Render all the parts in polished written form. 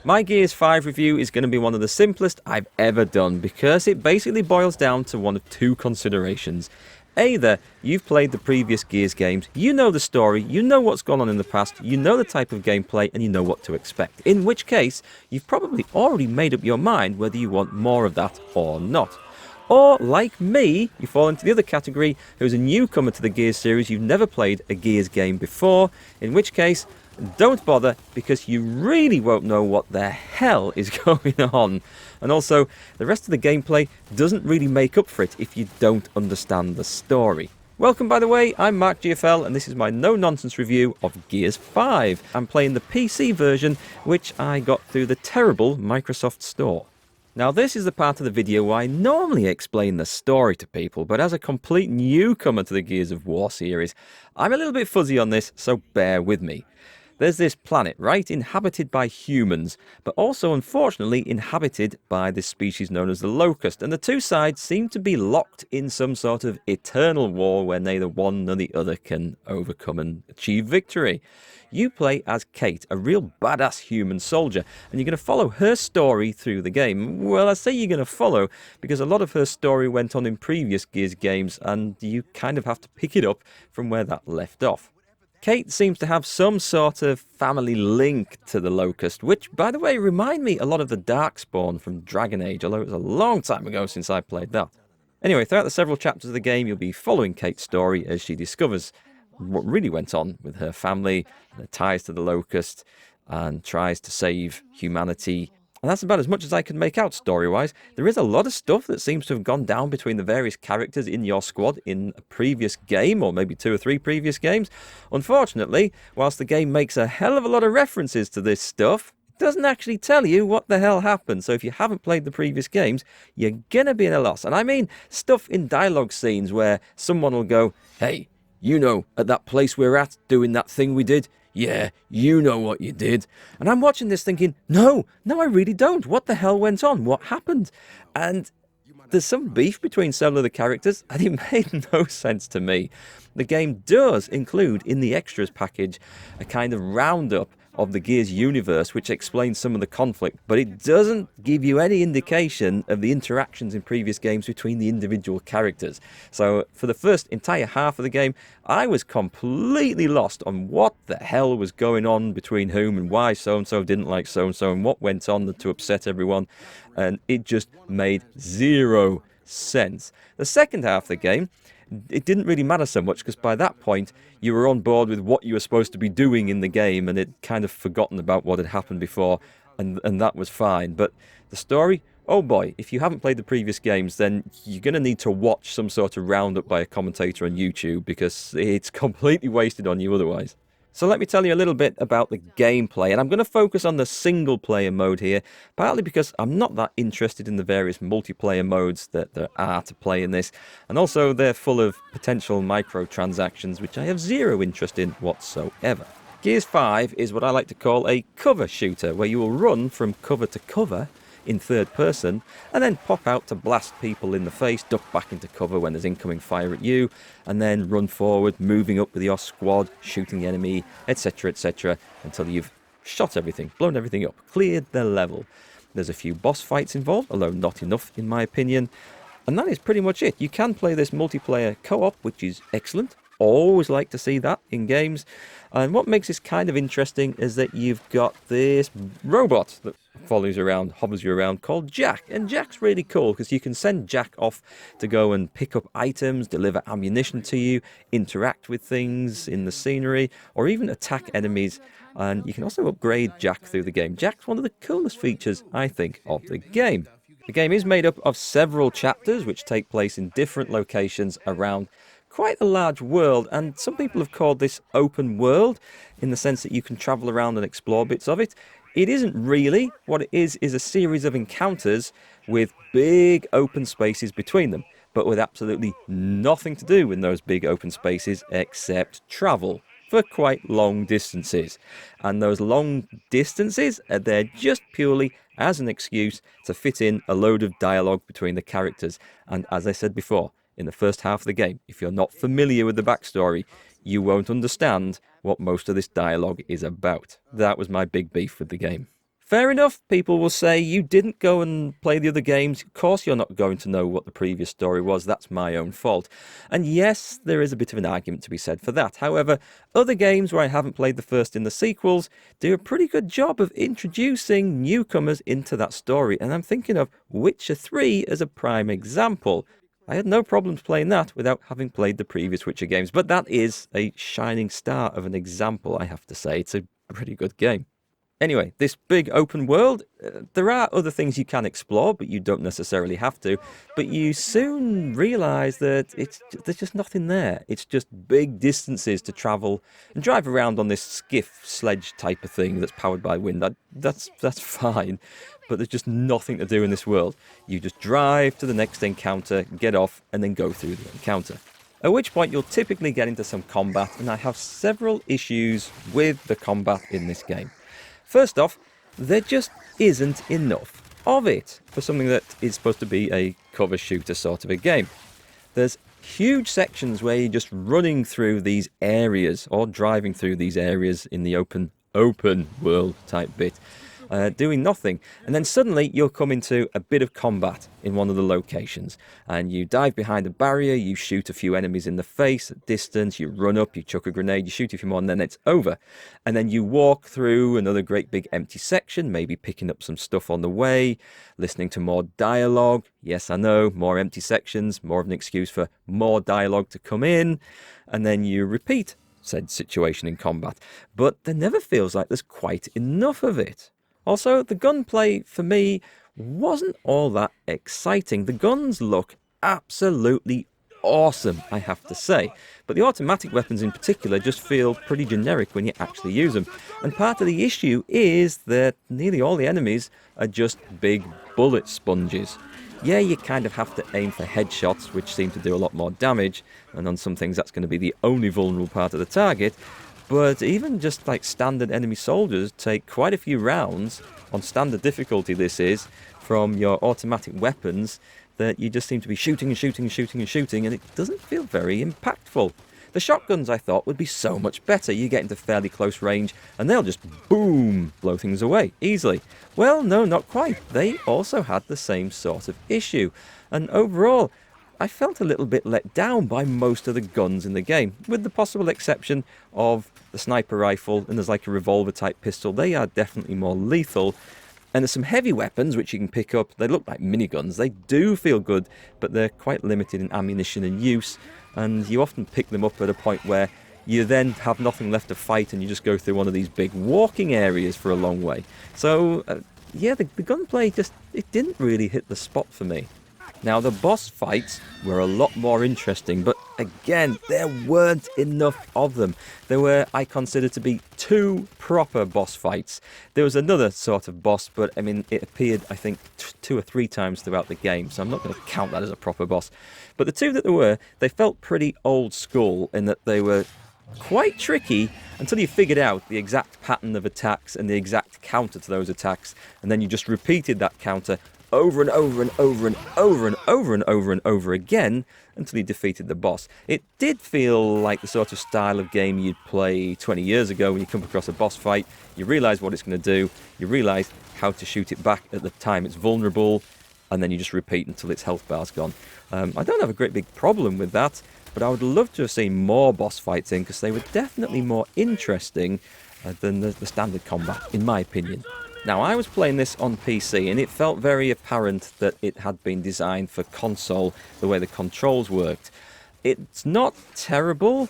My Gears 5 review is going to be one of the simplest I've ever done because it basically boils down to one of two considerations. Either you've played the previous Gears games, you know the story, you know what's gone on in the past, you know the type of gameplay and you know what to expect. In which case, you've probably already made up your mind whether you want more of that or not. Or, like me, you fall into the other category, who's a newcomer to the Gears series, you've never played a Gears game before, in which case, don't bother, because you really won't know what the hell is going on. And also, the rest of the gameplay doesn't really make up for it if you don't understand the story. Welcome, by the way, I'm MarkGFL, and this is my no-nonsense review of Gears 5. I'm playing the PC version, which I got through the terrible Microsoft Store. Now, this is the part of the video where I normally explain the story to people, but as a complete newcomer to the Gears of War series, I'm a little bit fuzzy on this, so bear with me. There's this planet, right, inhabited by humans, but also, unfortunately, inhabited by this species known as the Locust, and the two sides seem to be locked in some sort of eternal war where neither one nor the other can overcome and achieve victory. You play as Kait, a real badass human soldier, and you're going to follow her story through the game. Well, I say you're going to follow because a lot of her story went on in previous Gears games, and you kind of have to pick it up from where that left off. Kait seems to have some sort of family link to the Locust, which, by the way, remind me a lot of the Darkspawn from Dragon Age, although it was a long time ago since I played that. Anyway, throughout the several chapters of the game, you'll be following Kait's story as she discovers what really went on with her family, their ties to the Locust, and tries to save humanity. And that's about as much as I can make out story-wise. There is a lot of stuff that seems to have gone down between the various characters in your squad in a previous game, or maybe 2 or 3 previous games. Unfortunately, whilst the game makes a hell of a lot of references to this stuff, it doesn't actually tell you what the hell happened. So if you haven't played the previous games, you're gonna be at a loss. And I mean stuff in dialogue scenes where someone will go, "Hey, you know, at that place we're at, doing that thing we did? Yeah, you know what you did." And I'm watching this thinking, no, I really don't. What the hell went on? What happened? And there's some beef between several of the characters, and it made no sense to me. The game does include, in the extras package, a kind of roundup of the Gears universe, which explains some of the conflict, but it doesn't give you any indication of the interactions in previous games between the individual characters. So for the first entire half of the game, I was completely lost on what the hell was going on between whom and why so-and-so didn't like so-and-so and what went on to upset everyone, and it just made zero sense. The second half of the game, it didn't really matter so much because by that point you were on board with what you were supposed to be doing in the game, and it kind of forgotten about what had happened before, and that was fine. But the story, oh boy, if you haven't played the previous games, then you're going to need to watch some sort of roundup by a commentator on YouTube because it's completely wasted on you otherwise. So let me tell you a little bit about the gameplay, and I'm going to focus on the single player mode here, partly because I'm not that interested in the various multiplayer modes that there are to play in this, and also they're full of potential microtransactions which I have zero interest in whatsoever. Gears 5 is what I like to call a cover shooter, where you will run from cover to cover in third person, and then pop out to blast people in the face, duck back into cover when there's incoming fire at you, and then run forward, moving up with your squad, shooting the enemy, etc, until you've shot everything, blown everything up, cleared the level. There's a few boss fights involved, although not enough in my opinion, and that is pretty much it. You can play this multiplayer co-op, which is excellent. Always like to see that in games. And what makes this kind of interesting is that you've got this robot that follows you around, hovers you around, called Jack. And Jack's really cool because you can send Jack off to go and pick up items, deliver ammunition to you, interact with things in the scenery, or even attack enemies. And you can also upgrade Jack through the game. Jack's one of the coolest features, I think, of the game. The game is made up of several chapters which take place in different locations around quite a large world, and some people have called this open world in the sense that you can travel around and explore bits of it. It isn't really. What it is a series of encounters with big open spaces between them, but with absolutely nothing to do in those big open spaces except travel for quite long distances. And those long distances are there just purely as an excuse to fit in a load of dialogue between the characters. And as I said before, in the first half of the game, if you're not familiar with the backstory, you won't understand what most of this dialogue is about. That was my big beef with the game. Fair enough, people will say, you didn't go and play the other games. Of course you're not going to know what the previous story was. That's my own fault. And yes, there is a bit of an argument to be said for that. However, other games where I haven't played the first in the sequels do a pretty good job of introducing newcomers into that story. And I'm thinking of Witcher 3 as a prime example. I had no problems playing that without having played the previous Witcher games. But that is a shining star of an example, I have to say. It's a pretty good game. Anyway, this big open world, there are other things you can explore, but you don't necessarily have to. But you soon realise that there's just nothing there. It's just big distances to travel and drive around on this skiff sledge type of thing that's powered by wind. That's fine, but there's just nothing to do in this world. You just drive to the next encounter, get off, and then go through the encounter. At which point you'll typically get into some combat, and I have several issues with the combat in this game. First off, there just isn't enough of it for something that is supposed to be a cover shooter sort of a game. There's huge sections where you're just running through these areas or driving through these areas in the open world type bit, doing nothing. And then suddenly you'll come into a bit of combat in one of the locations, and you dive behind a barrier, you shoot a few enemies in the face at distance, you run up, you chuck a grenade, you shoot a few more, and then it's over. And then you walk through another great big empty section, maybe picking up some stuff on the way, listening to more dialogue. Yes, I know, more empty sections, more of an excuse for more dialogue to come in, and then you repeat said situation in combat. But there never feels like there's quite enough of it. Also, the gunplay, for me, wasn't all that exciting. The guns look absolutely awesome, I have to say. But the automatic weapons in particular just feel pretty generic when you actually use them. And part of the issue is that nearly all the enemies are just big bullet sponges. Yeah, you kind of have to aim for headshots, which seem to do a lot more damage, and on some things that's going to be the only vulnerable part of the target. But even just like standard enemy soldiers take quite a few rounds, on standard difficulty this is, from your automatic weapons, that you just seem to be shooting and shooting and shooting and shooting, and it doesn't feel very impactful. The shotguns, I thought, would be so much better. You get into fairly close range, and they'll just, boom, blow things away, easily. Well, no, not quite. They also had the same sort of issue. And overall, I felt a little bit let down by most of the guns in the game, with the possible exception of the sniper rifle, and there's like a revolver-type pistol. They are definitely more lethal. And there's some heavy weapons which you can pick up. They look like miniguns. They do feel good, but they're quite limited in ammunition and use. And you often pick them up at a point where you then have nothing left to fight and you just go through one of these big walking areas for a long way. So, yeah, the gunplay just, it didn't really hit the spot for me. Now, the boss fights were a lot more interesting, but again, there weren't enough of them. There were, I consider, to be 2 proper boss fights. There was another sort of boss, but I mean, it appeared, I think, 2 or 3 times throughout the game, so I'm not going to count that as a proper boss. But the 2 that there were, they felt pretty old school in that they were quite tricky until you figured out the exact pattern of attacks and the exact counter to those attacks, and then you just repeated that counter over and over and over and over and over and over and over again until you defeated the boss. It did feel like the sort of style of game you'd play 20 years ago when you come across a boss fight, you realise what it's going to do, you realise how to shoot it back at the time it's vulnerable, and then you just repeat until its health bar's gone. I don't have a great big problem with that, but I would love to have seen more boss fights in, because they were definitely more interesting than the standard combat, in my opinion. Now, I was playing this on PC, and it felt very apparent that it had been designed for console, the way the controls worked. It's not terrible,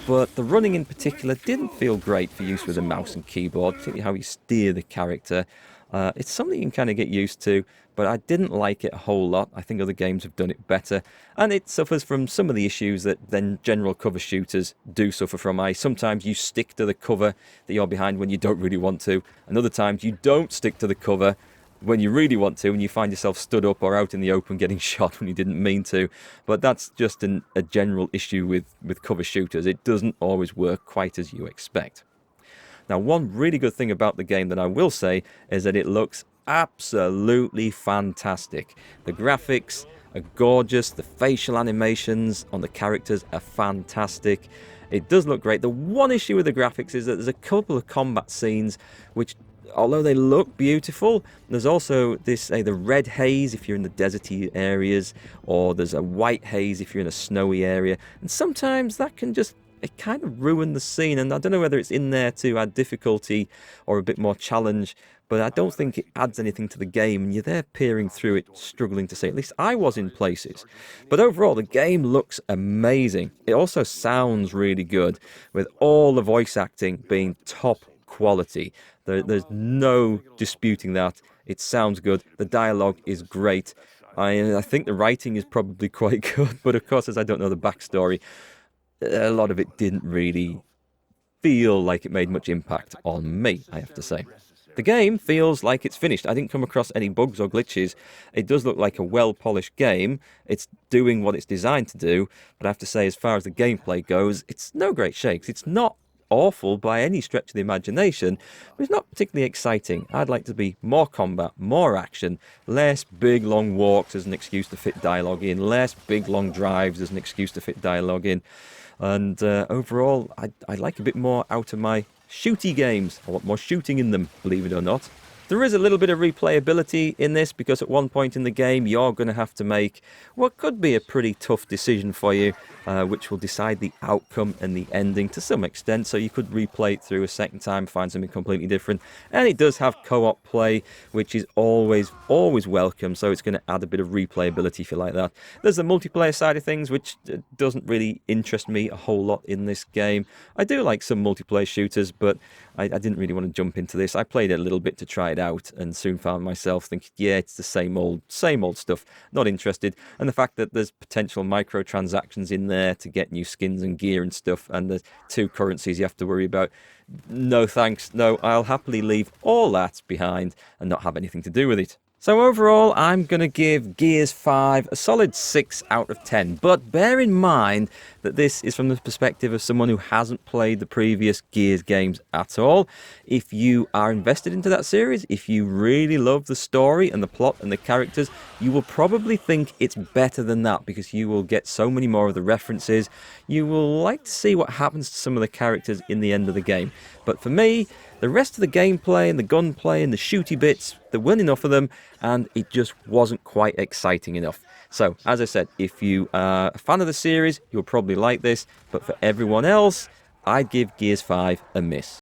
but the running in particular didn't feel great for use with a mouse and keyboard, particularly how you steer the character. It's something you can kind of get used to, but I didn't like it a whole lot. I think other games have done it better, and it suffers from some of the issues that then general cover shooters do suffer from. Sometimes you stick to the cover that you're behind when you don't really want to, and other times you don't stick to the cover when you really want to, and you find yourself stood up or out in the open getting shot when you didn't mean to. But that's just a general issue with cover shooters. It doesn't always work quite as you expect. Now, one really good thing about the game that I will say is that it looks absolutely fantastic. The graphics are gorgeous, the facial animations on the characters are fantastic. It does look great. The one issue with the graphics is that there's a couple of combat scenes which although they look beautiful, there's also this, the red haze if you're in the deserty areas, or there's a white haze if you're in a snowy area, and sometimes that can just it kind of ruin the scene. And I don't know whether it's in there to add difficulty or a bit more challenge, but I don't think it adds anything to the game, and you're there peering through it, struggling to see. At least I was in places. But overall, the game looks amazing. It also sounds really good, with all the voice acting being top quality. There's no disputing that. It sounds good. The dialogue is great. I think the writing is probably quite good, but of course, as I don't know the backstory, a lot of it didn't really feel like it made much impact on me, I have to say. The game feels like it's finished. I didn't come across any bugs or glitches. It does look like a well-polished game. It's doing what it's designed to do, but I have to say, as far as the gameplay goes, it's no great shakes. It's not awful by any stretch of the imagination, but it's not particularly exciting. I'd like to be more combat, more action, less big long walks as an excuse to fit dialogue in, less big long drives as an excuse to fit dialogue in. And overall, I'd like a bit more out of my shooty games. I want more shooting in them, believe it or not. There is a little bit of replayability in this, because at one point in the game you're going to have to make what could be a pretty tough decision for you, which will decide the outcome and the ending to some extent. So you could replay it through a second time, find something completely different. And it does have co-op play, which is always welcome, so it's going to add a bit of replayability if you like that. There's the multiplayer side of things, which doesn't really interest me a whole lot in this game. I do like some multiplayer shooters, but I didn't really want to jump into this. I played it a little bit to try it out and soon found myself thinking, yeah, it's the same old stuff. Not interested. And the fact that there's potential microtransactions in there to get new skins and gear and stuff, and the 2 currencies you have to worry about. No thanks. No, I'll happily leave all that behind and not have anything to do with it. So overall, I'm going to give Gears 5 a solid 6 out of 10. But bear in mind that this is from the perspective of someone who hasn't played the previous Gears games at all. If you are invested into that series, if you really love the story and the plot and the characters, you will probably think it's better than that, because you will get so many more of the references. You will like to see what happens to some of the characters in the end of the game. But for me, the rest of the gameplay and the gunplay and the shooty bits, there weren't enough of them, and it just wasn't quite exciting enough. So, as I said, if you are a fan of the series, you'll probably like this, but for everyone else, I'd give Gears 5 a miss.